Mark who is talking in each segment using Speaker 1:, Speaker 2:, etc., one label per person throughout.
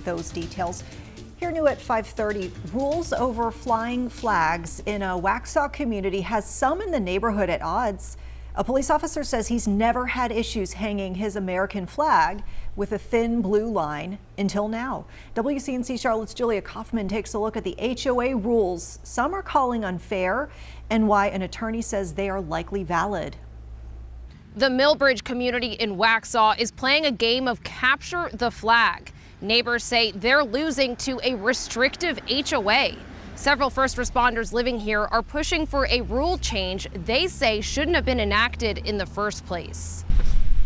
Speaker 1: Those details. Here new at 5:30, rules over flying flags in a Waxhaw community has some in the neighborhood at odds. A police officer says he's never had issues hanging his American flag with a thin blue line until now. WCNC Charlotte's Julia Kaufman takes a look at the HOA rules some are calling unfair and why an attorney says they are likely valid.
Speaker 2: The Millbridge community in Waxhaw is playing a game of capture the flag. Neighbors say they're losing to a restrictive HOA. Several first responders living here are pushing for a rule change they say shouldn't have been enacted in the first place.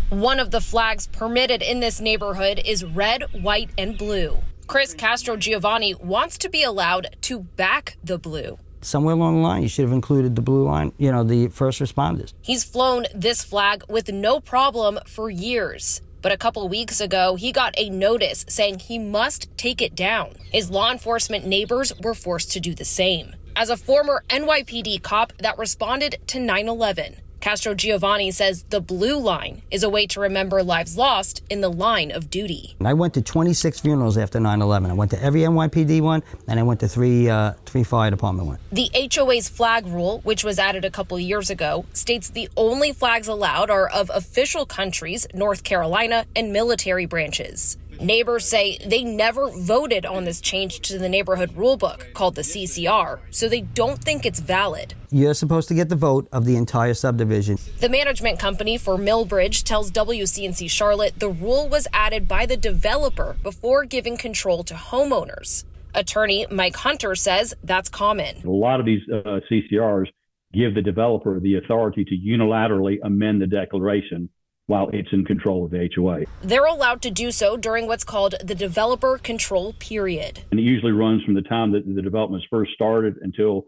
Speaker 2: One of the flags permitted in this neighborhood is red, white, and blue. Chris Castrogiovanni wants to be allowed to back the blue.
Speaker 3: Somewhere along the line, you should have included the blue line, the first responders.
Speaker 2: He's flown this flag with no problem for years. But a couple weeks ago, he got a notice saying he must take it down. His law enforcement neighbors were forced to do the same. As a former NYPD cop that responded to 9/11, Castrogiovanni says the blue line is a way to remember lives lost in the line of duty.
Speaker 3: I went to 26 funerals after 9/11. I went to every NYPD one, and I went to three fire department ones.
Speaker 2: The HOA's flag rule, which was added a couple years ago, states the only flags allowed are of official countries, North Carolina, and military branches. Neighbors say they never voted on this change to the neighborhood rulebook, called the CCR, so they don't think it's valid.
Speaker 3: You're supposed to get the vote of the entire subdivision.
Speaker 2: The management company for Millbridge tells WCNC Charlotte the rule was added by the developer before giving control to homeowners. Attorney Mike Hunter says that's common.
Speaker 4: A lot of these CCRs give the developer the authority to unilaterally amend the declaration while it's in control of the HOA.
Speaker 2: They're allowed to do so during what's called the developer control period.
Speaker 4: And it usually runs from the time that the development is first started until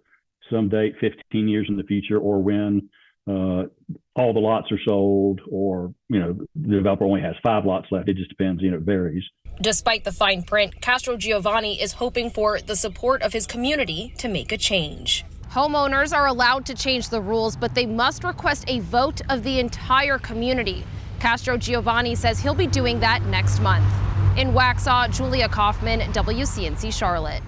Speaker 4: some date 15 years in the future, or when all the lots are sold, or the developer only has 5 lots left. It just depends, it varies.
Speaker 2: Despite the fine print, Castrogiovanni is hoping for the support of his community to make a change. Homeowners are allowed to change the rules, but they must request a vote of the entire community. Castrogiovanni says he'll be doing that next month. In Waxhaw, Julia Kaufman, WCNC Charlotte.